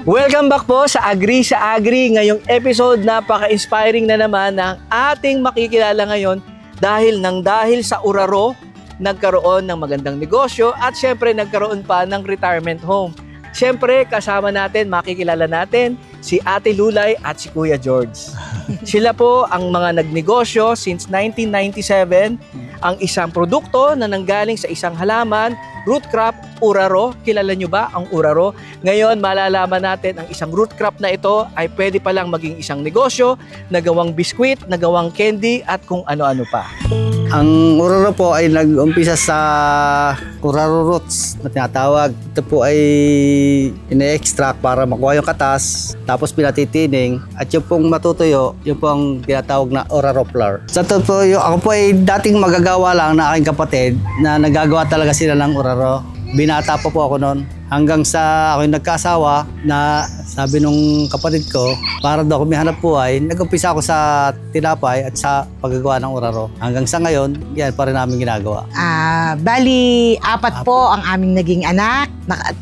Welcome back po sa Agri sa Agri. Ngayong episode, napaka-inspiring na naman ng ating makikilala ngayon dahil sa Uraro, nagkaroon ng magandang negosyo at syempre nagkaroon pa ng retirement home. Syempre kasama natin, makikilala natin si Ate Lulay at si Kuya George. Sila po ang mga nagnegosyo since 1997. Ang isang produkto na nanggaling sa isang halaman, root crop, Uraro. Kilala nyo ba ang Uraro? Ngayon, malalaman natin ang isang root crop na ito ay pwede palang maging isang negosyo, nagawang biskwit, nagawang candy, at kung ano-ano pa. Ang Uraro po ay nag-umpisa sa Uraro roots na tinatawag. Ito po ay ine-extract para makuha yung katas, tapos pinatitining, at yung pong matutuyo, yung pong tinatawag na Uraro flour. Sa ito po, ako po ay dating magagawa lang na aking kapatid na nagagawa talaga sila ng Uraro. Binata pa po ako noon. Hanggang sa ako yung nagkasawa na sabi nung kapatid ko, para daw kung may hanap buhay, nag-umpisa ako sa tinapay at sa paggagawa ng Uraro. Hanggang sa ngayon, yan pa rin namin ginagawa. Bali, apat po ang aming naging anak.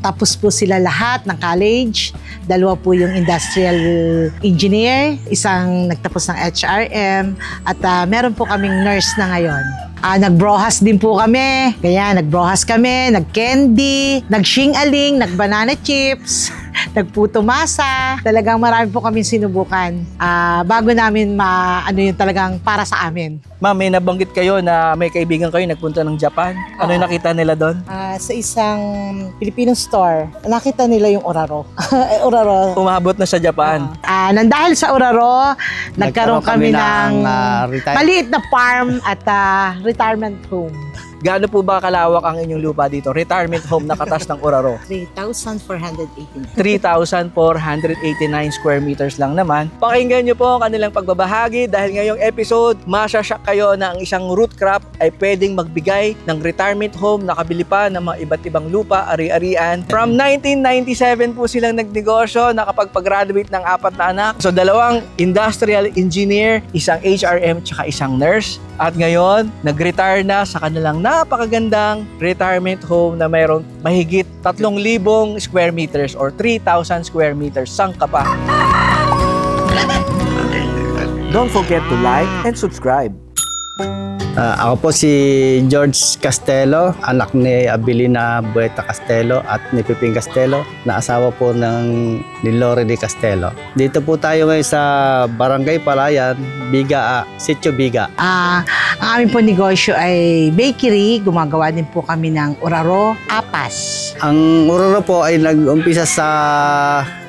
Tapos po sila lahat ng college. Dalawa po yung industrial engineer, isang nagtapos ng HRM, at meron po kaming nurse na ngayon. Nagbrohas din po kami. Kaya nagbrohas kami, nag-candy, nag-shing-aling, nag-banana chips, nagputo masa. Talagang marami po kami sinubukan bago namin ano yung talagang para sa amin. Ma'am, may nabanggit kayo na may kaibigan kayo nagpunta ng Japan. Ano yung nakita nila doon? Sa isang Filipino store, nakita nila yung Uraro. Uraro. Umabot na sa Japan. Nang dahil sa Uraro, nagkaroon kami ng maliit na farm at retirement home. Gaano po ba kalawak ang inyong lupa dito? Retirement home na katas ng Uraro. 3,489. 3,489 square meters lang naman. Pakinggan nyo po ang kanilang pagbabahagi dahil ngayong episode, masyasyak kayo na ang isang root crop ay pwedeng magbigay ng retirement home na kabili pa ng mga iba't ibang lupa, ari-arian. From 1997 po silang nagnegosyo, nakapag-graduate ng 4 na anak. So 2 industrial engineer, isang HRM, tsaka isang nurse. At ngayon, nag-retire na sa kanilang napakagandang retirement home na mayroong mahigit 3,000 square meters or 3,000 square meters. Sangka pa. Don't forget to like and subscribe. Ako po si George Castelo, anak ni Abilina Bueta Castelo at ni Piping Castelo, na asawa po ni Lore de Castelo. Dito po tayo ngayon sa Barangay Palayan, Biga, Sitio Biga. Ang aming po negosyo ay bakery. Gumagawa din po kami ng Uraro, apas. Ang Uraro po ay nag-umpisa sa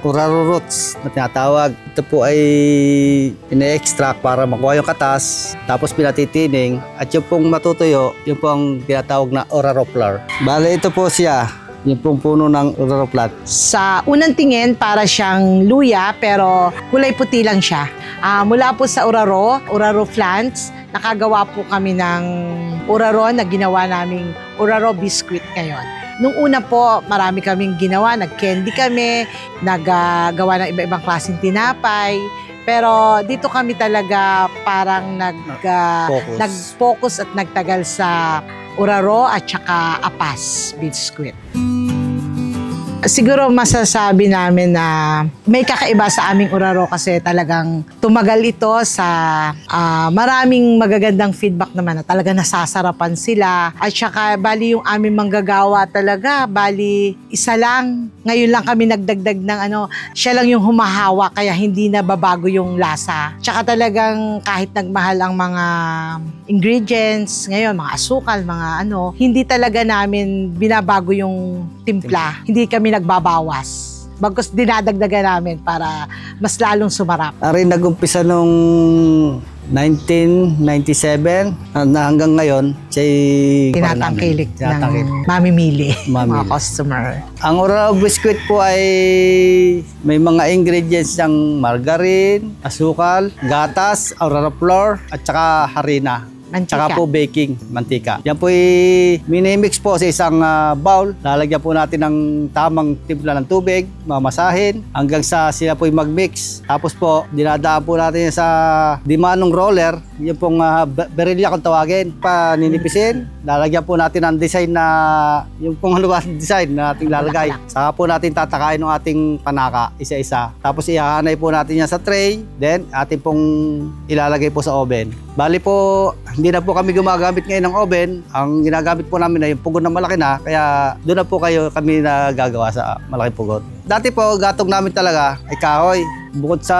Uraro roots na tinatawag. Ito po ay ine-extract para makuha yung katas, tapos pinatitining, at yung pong matutuyo, yung pong tinatawag na Uraro flour. Bale, ito po siya, yung pong puno ng Uraro plant. Sa unang tingin, para siyang luya, pero kulay puti lang siya. Mula po sa Uraro plants, nakagawa po kami ng Uraro na ginawa naming Uraro biscuit ngayon. Nung una po, marami kaming ginawa. Nag-candy kami, naggawa ng iba-ibang klaseng tinapay. Pero dito kami talaga parang nag-focus at nagtagal sa Uraro at saka apas biscuit. Siguro masasabi namin na may kakaiba sa aming Uraro kasi talagang tumagal ito sa maraming magagandang feedback naman na talaga nasasarapan sila. At saka bali yung aming manggagawa talaga, bali isa lang. Ngayon lang kami nagdagdag ng siya lang yung humahawa kaya hindi na babago yung lasa. Tsaka talagang kahit nagmahal ang mga ingredients, ngayon mga asukal, mga hindi talaga namin binabago yung timpla. Hindi kami nagbabawas. Bagkus dinadagdagan namin para mas lalong sumarap. Nag-umpisa nung 1997 na hanggang ngayon, siya'y tinatangkilik ng mamimili, mga customer. Ang Uraro biscuit po ay may mga ingredients ng margarine, asukal, gatas, Uraro flour, at saka harina. Mantika. Tsaka po baking, mantika. Yan po minimix po sa isang bowl. Lalagyan po natin ng tamang timpla ng tubig, mamasahin, hanggang sa sila po mag-mix. Tapos po, dinadaan po natin yan sa dimanong roller, yung pong berilya kung tawagin, paninipisin. Lalagyan po natin ng design na, yung pong design na ating lalagay. Saka po natin tatakain ng ating panaka, isa-isa. Tapos ihahanay po natin yan sa tray, then ating pong ilalagay po sa oven. Bali po, hindi na po kami gumagamit ngayon ng oven. Ang ginagamit po namin na yung pugon na malaki na, kaya doon na po kami nagagawa sa malaking pugon. Dati po, gatong namin talaga ay kahoy. Bukod sa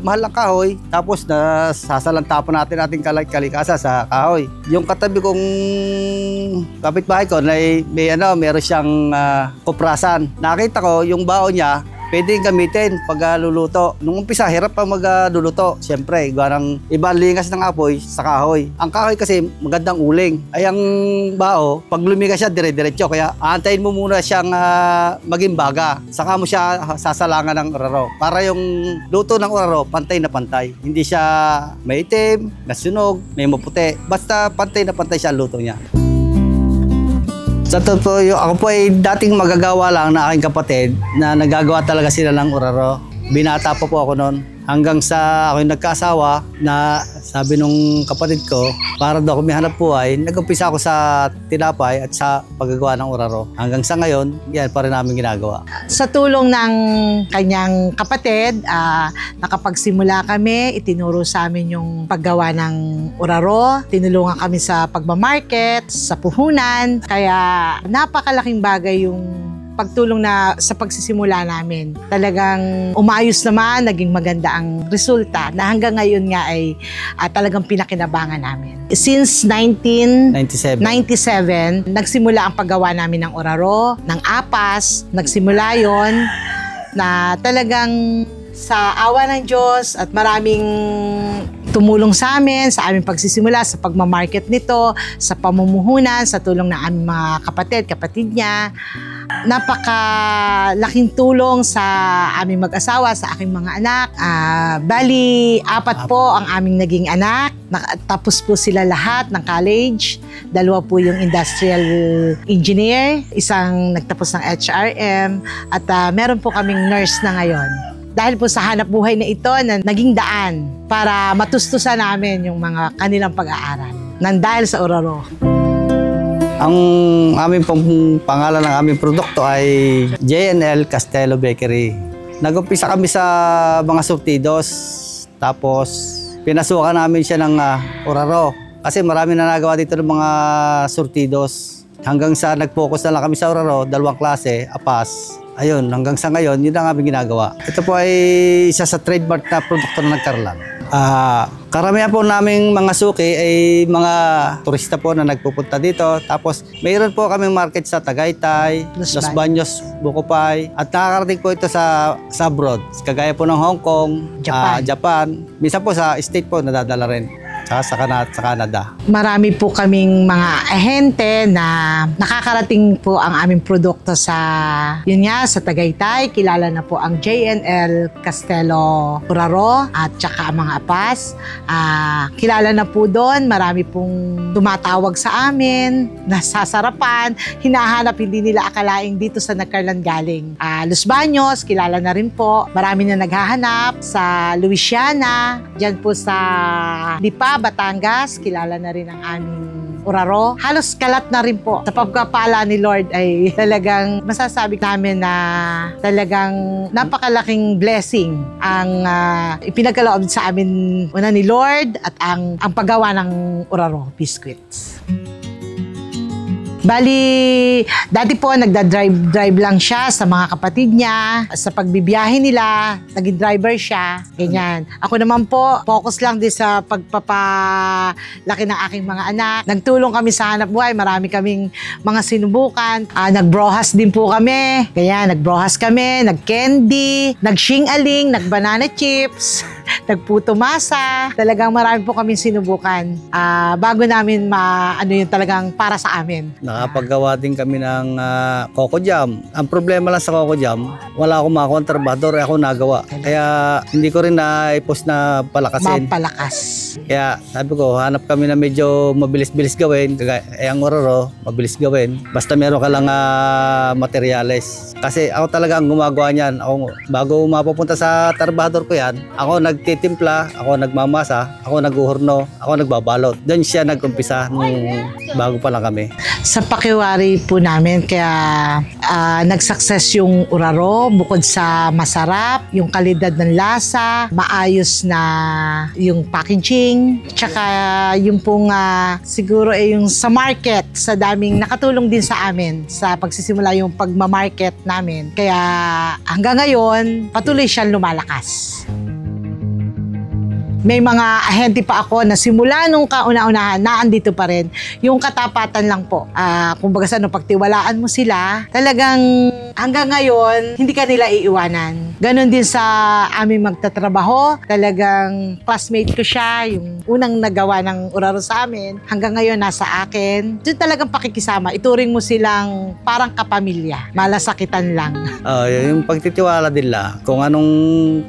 mahal ng kahoy, tapos sasalanta po natin ating kalikasa sa kahoy. Yung katabi kong kapitbahay ko, meron siyang kuprasan. Nakita ko yung baon niya, pwedeng gamitin pag luluto. Nung umpisa, hirap pa magluluto. Siyempre, garang ibang lingas ng apoy sa kahoy. Ang kahoy kasi magandang uling. Ay ang bao, pag lumigas siya, dire-diretso. Kaya aantayin mo muna siyang maging baga. Saka mo siya sasalangan ng uraro. Para yung luto ng uraro, pantay na pantay. Hindi siya may itim, nasunog, may maputi. Basta pantay na pantay siya ang luto niya. Sa totoo, ako po ay dating magagawa lang na aking kapatid na nagagawa talaga sila ng uraro. Binata pa po ako noon. Hanggang sa ako yung nagkasawa na sabi nung kapatid ko, para daw kung may hanap buhay, nag-umpisa ako sa tinapay at sa paggagawa ng uraro. Hanggang sa ngayon, yan pa rin namin ginagawa. Sa tulong ng kanyang kapatid, nakapagsimula kami, itinuro sa amin yung paggawa ng uraro. Tinulungan kami sa pagmamarket, sa puhunan. Kaya napakalaking bagay yung pagtulong na sa pagsisimula namin. Talagang umayos naman, naging maganda ang resulta na hanggang ngayon nga ay talagang pinakinabangan namin. Since 1997, nagsimula ang paggawa namin ng uraro, ng apas. Nagsimula yon na talagang sa awa ng Diyos at maraming tumulong sa amin, sa aming pagsisimula, sa pagmamarket nito, sa pamumuhunan, sa tulong ng aming mga kapatid niya. Napakalaking tulong sa aming mag-asawa, sa aking mga anak. Bali, 4 po ang aming naging anak. Tapos po sila lahat ng college. 2 po yung industrial engineer, isang nagtapos ng HRM, at meron po kaming nurse na ngayon. Dahil po sa hanap buhay na ito na naging daan para matustusan namin yung mga kanilang pag-aaral. Nang dahil sa uraro. Ang aming pangalan ng aming produkto ay J&L Castelo Bakery. Nag-umpisa kami sa mga surtidos, tapos pinasukan namin siya ng uraro. Kasi marami na nagawa dito ng mga surtidos. Hanggang sa nag-focus na lang kami sa uraro, 2 klase, apas. Ayun, hanggang sa ngayon, yun ang aming ginagawa. Ito po ay isa sa trademark na produkto na nagkarlan. Karamihan po naming mga suki ay mga turista po na nagpupunta dito. Tapos mayroon po kaming market sa Tagaytay, Los Baños, Bucopay. At nakakarating po ito sa abroad. Kagaya po ng Hong Kong, Japan. Minsan po sa state po nadadala rin. Sa Canada. Marami po kaming mga ahente na nakakarating po ang aming produkto sa, yun nga, sa Tagaytay. Kilala na po ang J&L Castelo Uraro at saka ang mga apas. Kilala na po doon. Marami pong tumatawag sa amin, nasasarapan, hinahanap, hindi nila akalaing dito sa Nagkarlan galing. Los Baños, kilala na rin po. Marami na naghahanap sa Louisiana, dyan po sa Lipa, Batangas, kilala na rin ang aming uraro. Halos kalat na rin po. Sa pagkapala ni Lord ay talagang masasabi namin na talagang napakalaking blessing ang ipinagkaloob sa amin una ni Lord at ang paggawa ng uraro biscuits. Bali, dati po nagda-drive lang siya sa mga kapatid niya. Sa pagbibiyahe nila, naging driver siya. Ganyan. Ako naman po, focus lang din sa pagpapalaki ng aking mga anak. Nagtulong kami sa hanap buhay. Marami kaming mga sinubukan. Nagbrohas din po kami. Ganyan, nagbrohas kami, nag-candy, nag-shing-aling, nag-banana chips, nagputo masa. Talagang marami po kaming sinubukan. Bago namin ano yung talagang para sa amin. Nakapaggawa din kami ng Coco Jam. Ang problema lang sa Coco Jam, wala akong mga kontrabador, ako nagawa. Kaya hindi ko rin na-post na palakasin. Mapalakas. Kaya sabi ko, hanap kami na medyo mabilis-bilis gawin. Ang ororo, mabilis gawin. Basta meron ka lang materyales. Kasi ako talaga ang gumagawa niyan. Ako, bago mapupunta sa trabahador ko yan, ako nagtitimpla, ako nagmamasa, ako naguhorno, ako nagbabalot. Doon siya nag-umpisa nung bago pa lang kami. Sa pakiwari po namin, kaya nag-success yung uraro bukod sa masarap, yung kalidad ng lasa, maayos na yung packaging, tsaka yung pong siguro yung sa market, sa daming nakatulong din sa amin sa pagsisimula yung pagmamarket namin. Kaya hanggang ngayon, patuloy siyang lumalakas. May mga ahente pa ako na simula nung kauna-unahan na andito pa rin. Yung katapatan lang po. Kumbaga sa pagtiwalaan mo sila, talagang hanggang ngayon, hindi ka nila iiwanan. Ganon din sa aming magtatrabaho. Talagang classmate ko siya, yung unang nagawa ng uraro sa amin. Hanggang ngayon, nasa akin. Doon talagang pakikisama. Ituring mo silang parang kapamilya. Malasakitan lang. Yung pagtitiwala nila, kung anong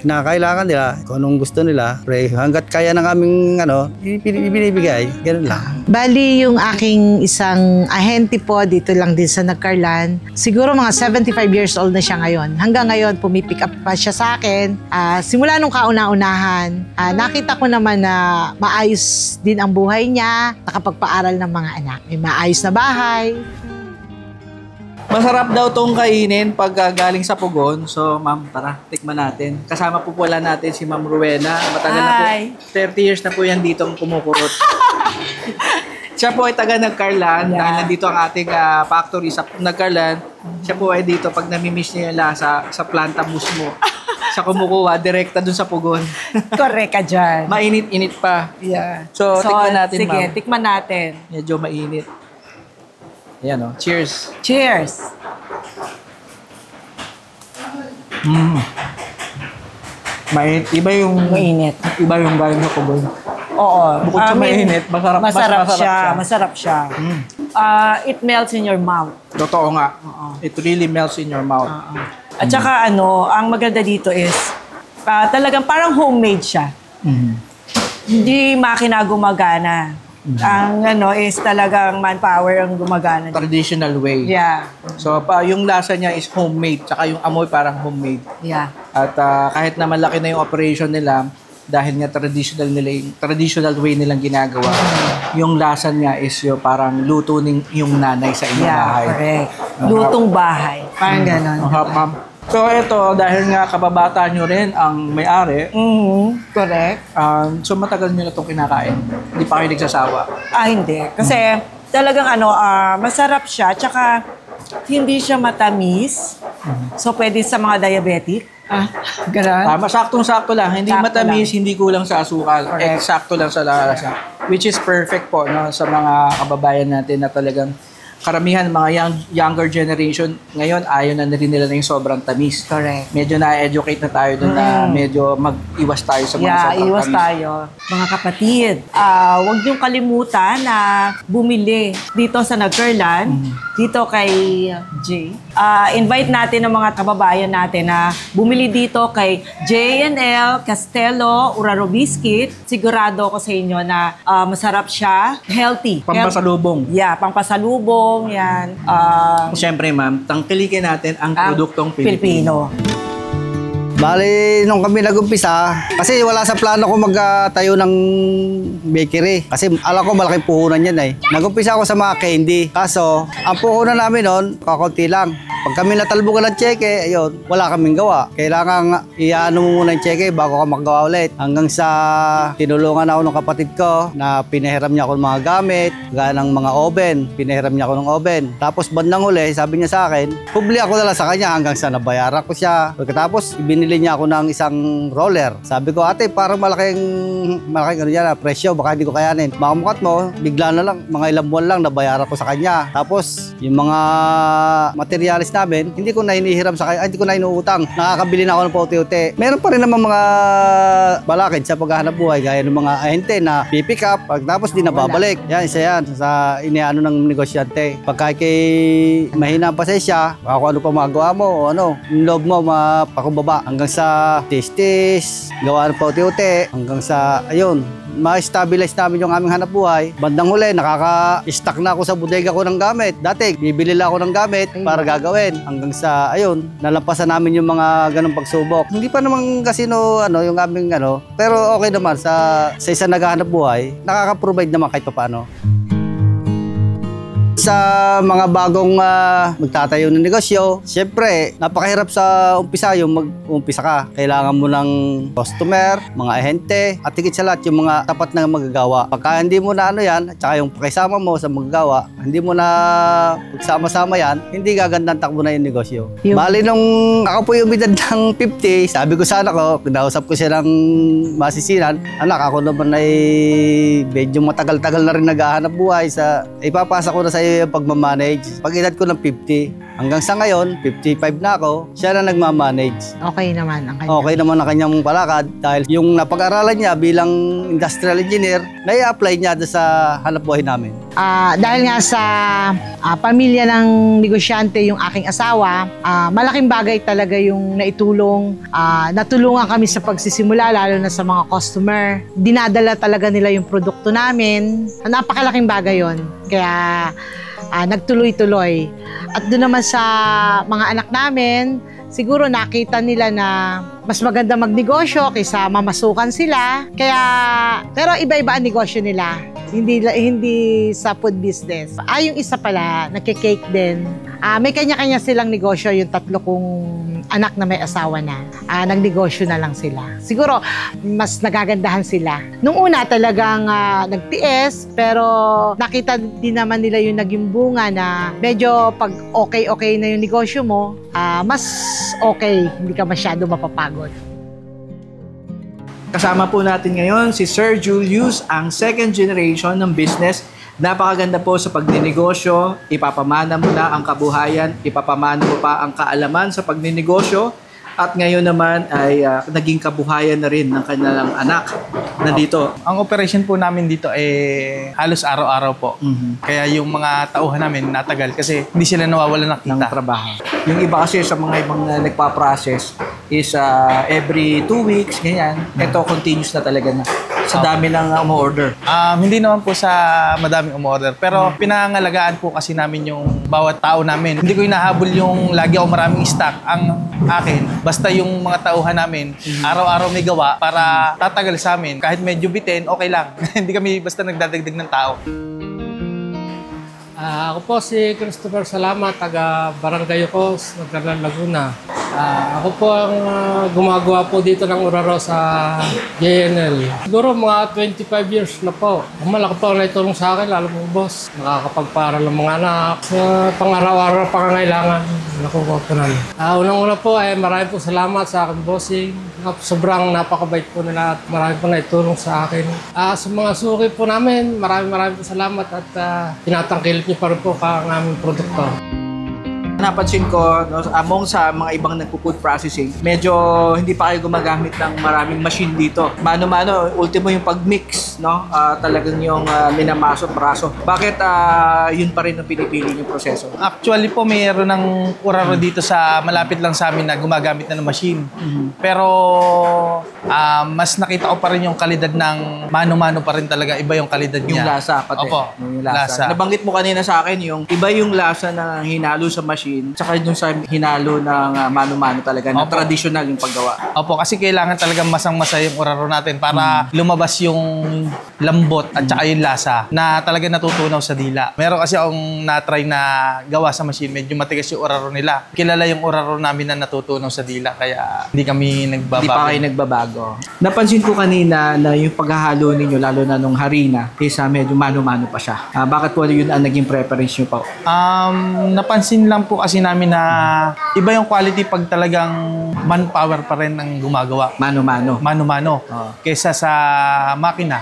kinakailangan nila, kung anong gusto nila, hanggat kaya ng aming ibinibigay, ganun lang. Bali, yung aking isang ahente po dito lang din sa Nagcarlan, siguro mga 75 years old na siya ngayon. Hanggang ngayon, pumipick up pa siya sa akin. Simula nung kauna-unahan, nakita ko naman na maayos din ang buhay niya, nakapagpaaral ng mga anak. May maayos na bahay. Masarap daw tong kainin pag galing sa Pugon. So, ma'am, tara, tikman natin. Kasama po pala natin si Ma'am Rowena. Matagal na po. 30 years na po yan ditong kumukurot. Siya po ay taga Nagcarlan. Dahil nandito ang ating factory sa Nagcarlan. Siya po ay dito pag namimiss niya yung lasa sa planta musmo. Siya kumukuha, direkta dun sa Pugon. Correct ka dyan. Mainit-init pa. Yeah. So, tikman natin, sige, ma'am. tikman natin. Medyo mainit. Ayan o. Cheers. Cheers. Mainit. Iba yung galing sa Pugon. Oo. Bukod sa mainit, Masarap siya. It melts in your mouth. Totoo nga. It really melts in your mouth. At saka ang maganda dito is talagang parang homemade siya. Hindi makina gumagana. Ang is talagang manpower ang gumagana. Traditional way. Yeah. So, yung lasa niya is homemade, tsaka yung amoy parang homemade. Yeah. At kahit na malaki na yung operation nila, dahil nga traditional way nilang ginagawa, yung lasa niya is yung parang luto yung nanay sa inyong bahay. Correct. Lutong bahay. Parang ganon. Ma'am. So, ito, dahil nga kababata nyo rin ang may-ari, Correct. so matagal nyo na itong kinakain. Hindi pa kayo nagsasawa. Hindi. Kasi talagang masarap siya. Tsaka hindi siya matamis. So, pwede sa mga diabetic. Ganon. Tama, saktong-sakto lang. Hindi Sakto matamis, hindi kulang sa asukal. Correct. Eksakto lang sa lasa. Which is perfect po sa mga kababayan natin na talagang karamihan mga younger generation ngayon ayaw na rin nila na yung sobrang tamis. Correct. Medyo na-educate na tayo doon na medyo mag-iwas tayo sa mga sobrang iwas tamis. tayo. Mga kapatid, huwag niyong kalimutan na bumili dito sa Nagcarlan, dito kay Jay. Invite natin ang mga kababayan natin na bumili dito kay J&L Castelo Uraro Biscuit. Sigurado ko sa inyo na masarap siya, healthy. Pampasalubong. Yeah, pampasalubong, yan. Siyempre ma'am, tangkilikin natin ang produktong Pilipino. Bali, nung kami nag-umpisa, kasi wala sa plano ko magtayo ng bakery. Kasi alam ko malaking puhunan yan eh. Nag-umpisa ako sa mga candy. Kaso, ang puhunan namin noon, kakunti lang. Pag kami natalbukan ng cheque, ayun, wala kaming gawa. Kailangan iano mo muna yung cheque bago ka magawa ulit. Hanggang sa tinulungan ako ng kapatid ko na pinahiram niya ako ng mga gamit, gaya ng mga oven. Pinahiram niya ako ng oven. Tapos bandang huli, sabi niya sa akin, publi ako na lang sa kanya hanggang sa nabayaran ko siya. Pagkatapos, ibinili niya ako ng isang roller. Sabi ko, ate, parang malaking presyo, baka hindi ko kayanin. Makamukat mo, bigla na lang, mga ilang buwan lang, nabayaran ko sa kanya. Tapos, yung mga materialis namin, hindi ko na hinihiram hindi ko na inuutang. Nakakabili na ako ng pauti-uti. Meron pa rin naman mga balakid sa paghahanap buhay, gaya ng mga ahente na pipick up, pagtapos di nababalik. Yan, isa yan sa iniano ng negosyante. Pagka kay mahina ang pasensya, kung ano pa magawa mo o ano, yung loob mo mapakumbaba hanggang sa tis-tis, gawa ng pauti-uti, hanggang sa, ayun, ma-stabilize namin yung aming hanap buhay. Bandang huli, nakaka-stock na ako sa bodega ko ng gamit. Dati, bibili lang ako ng gamit para gagawin. Hanggang sa, ayun, nalampasan namin yung mga ganong pagsubok. Hindi pa naman kasino, yung aming, pero okay naman sa isang naghahanap buhay, nakaka-provide naman kahit paano. Sa mga bagong magtatayo ng negosyo, siyempre, napakahirap sa umpisa yung mag-umpisa ka. Kailangan mo ng customer, mga ahente, at higit sa lahat yung mga tapat na magagawa. Pagka hindi mo na yan, at saka yung pakisama mo sa magagawa, hindi mo na pagsama-sama yan, hindi gagandang takbo na yung negosyo. Bali nung ako po yung edad ng 50, sabi ko sa anak ko, kinausap ko silang masisinan, anak, ako naman ay medyo matagal-tagal na rin naghahanap buhay ipapasa ko na sa iyo yung pagmamanage. Pag edad ko ng 50, hanggang sa ngayon, 55 na ako, siya na nagmamanage. Okay naman ang kanya. Okay naman ang kanyang palakad dahil yung napag-aralan niya bilang industrial engineer, nai-apply niya sa hanap buhay namin. Dahil nga sa pamilya ng negosyante yung aking asawa, malaking bagay talaga yung naitulong. Natulungan kami sa pagsisimula, lalo na sa mga customer. Dinadala talaga nila yung produkto namin. Napakalaking bagay yon. Kaya nagtuloy-tuloy. At doon naman sa mga anak namin, siguro nakita nila na mas maganda magnegosyo kaysa mamasukan sila. Pero iba-iba ang negosyo nila. Hindi sa food business. Yung isa pala, nagke-cake din. May kanya-kanya silang negosyo, yung 3 kong anak na may asawa na. Nagnegosyo na lang sila. Siguro, mas nagagandahan sila. Nung una talagang nagtiis, pero nakita din naman nila yung naging bunga na medyo pag okay na yung negosyo mo, mas okay, hindi ka masyado mapapagod. Kasama po natin ngayon si Sir Julius, ang second generation ng business. Napakaganda po sa pagninegosyo, ipapamana mo na ang kabuhayan, ipapamana mo pa ang kaalaman sa pagninegosyo, at ngayon naman ay naging kabuhayan na rin ng kanilang anak na dito. Ang operation po namin dito halos araw-araw po. Kaya yung mga tauhan namin natagal kasi hindi sila nawawalan ng trabaho. Yung iba kasi sa mga ibang nagpa-process is every 2 weeks, ganyan. Ito continuous na talaga na. Sa dami ng umu-order. Hindi naman po sa madaming umu-order. Pero pinangalagaan po kasi namin yung bawat tao namin. Hindi ko hinahabol yung lagi ako maraming stock. Ang akin, basta yung mga tauhan namin, araw-araw may gawa para tatagal sa amin. Kahit medyo bitin, okay lang. Hindi kami basta nagdadagdag ng tao. Ako po si Christopher Salamat, taga Barangay Yocos, Nagkarlan, Laguna. Ako po ang gumagawa po dito ng uraro sa JNL. Siguro mga 25 years na po. Malaki po ang naitulong sa akin, lalo po boss. Nakakapagpara ng mga anak sa pang-araw-araw pangangailangan. Nakukuha po namin. Unang-una po ay marami po salamat sa akin bossing. Sobrang napakabait po nila at marami po naitulong sa akin. Sa mga suki po namin, marami po salamat at tinatangkilik niyo pa rin po ang aming produkto. Napansin ko, among sa mga ibang nagpo-food processing, medyo hindi pa kayo gumagamit ng maraming machine dito. Mano-mano, ultimo yung pag-mix, no? Talagang yung minamaso, praso. Bakit yun pa rin ang pinipili yung proseso? Actually po, mayroon ng uraro dito sa malapit lang sa amin na gumagamit na ng machine. Pero mas nakita ko pa rin yung kalidad ng mano-mano pa rin talaga. Iba yung kalidad niya. Yung lasa pati. Opo, yung lasa. Nabanggit mo kanina sa akin yung iba yung lasa na hinalo sa machine tsaka yung sa hinalo ng mano-mano talaga na traditional yung paggawa. Opo, kasi kailangan talaga masang-masa yung uraro natin para lumabas yung lambot at saka yung lasa na talaga natutunaw sa dila. Meron kasi akong na-try na gawa sa machine, medyo matigas yung uraro nila. Kilala yung uraro namin na natutunaw sa dila kaya hindi kami nagbabago. Hindi pa kayo nagbabago. Napansin ko kanina na yung paghahalo ninyo, lalo na nung harina, kaysa medyo mano-mano pa siya. Bakit po yun ang naging preference nyo pa? Napansin lang po kasi namin na iba yung quality pag talagang manpower pa rin ang gumagawa. Mano-mano. Mano-mano. Kesa sa makina.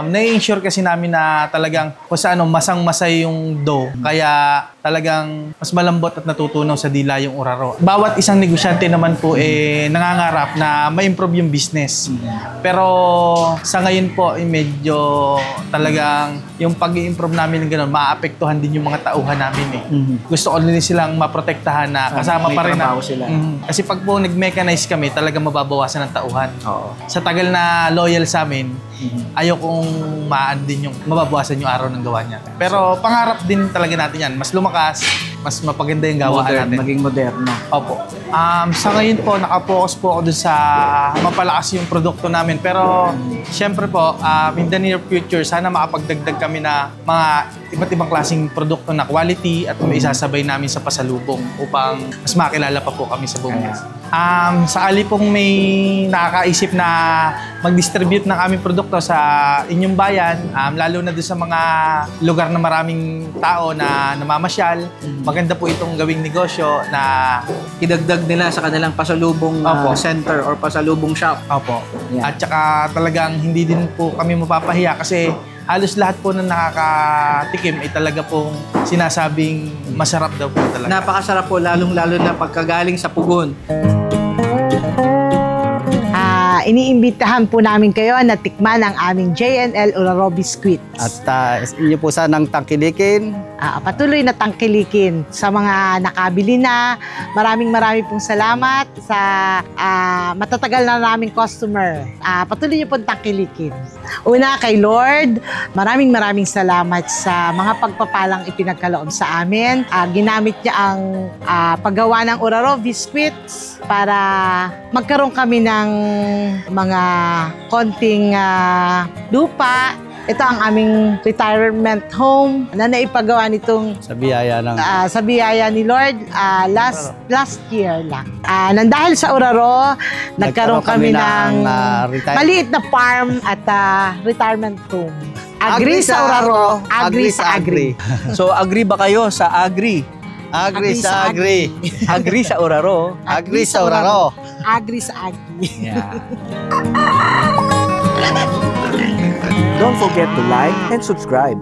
Na-ensure kasi namin na talagang kung sa masang-masay yung dough. Kaya talagang mas malambot at natutunaw sa dila yung uraro. Bawat isang negosyante naman po nangangarap na ma-improve yung business. Pero sa ngayon po medyo talagang yung pag-i-improve namin ng gano'n, maapektuhan din yung mga tauhan namin Gusto ko din silang maprotektahan na kasama may pa rin trabaho sila. Kasi pag po nag-mechanize kami, talagang mababawasan ng tauhan. Oo. Sa tagal na loyal sa amin, ayaw kong maan din yung mababawasan yung araw ng gawa niya. Pero pangarap din talaga natin yan. Mas lumakas, mas mapaganda yung gawaan natin. Maging moderno. Opo. Sa ngayon po, nakapokus po ako dun sa mapalakas yung produkto namin. Pero, syempre po, in the near future, sana makapagdagdag kami na mga iba't ibang klaseng produkto na quality at may isasabay namin sa pasalubong upang mas makilala pa po kami sa buong bansa. Sakali pong may nakakaisip na mag-distribute ng aming produkto sa inyong bayan, lalo na doon sa mga lugar na maraming tao na namamasyal, maganda po itong gawing negosyo na Idagdag nila sa kanilang pasalubong center or pasalubong shop. Opo. Yeah. At saka talagang hindi din po kami mapapahiya kasi halos lahat po na nakakatikim ay talaga pong sinasabing masarap daw po talaga. Napakasarap po, lalong-lalo na pagkagaling sa pugon. Iniimbitahan po namin kayo na tikman ang aming JNL Uraro Biscuits. At inyo po sanang tangkilikin. Patuloy na tangkilikin sa mga nakabili na. Maraming pong salamat sa matatagal na naming customer. Patuloy niyo pong tangkilikin. Una kay Lord, maraming salamat sa mga pagpapalang ipinagkaloob sa amin. Ginamit niya ang paggawa ng Uraro Biscuits para magkaroon kami ng mga konting lupa. Ito ang aming retirement home na naipagawa nitong Sa biyaya ng... sa biyaya ni Lord last year lang. Nang dahil sa Uraro, nagkaroon kami ng maliit na farm at retirement home. Agri sa Uraro, agri sa agri. So, agree ba kayo sa agri? Agri sa agri. Agri sa Uraro. Agri sa Uraro. Agri sa agri. Yeah. Don't forget to like and subscribe.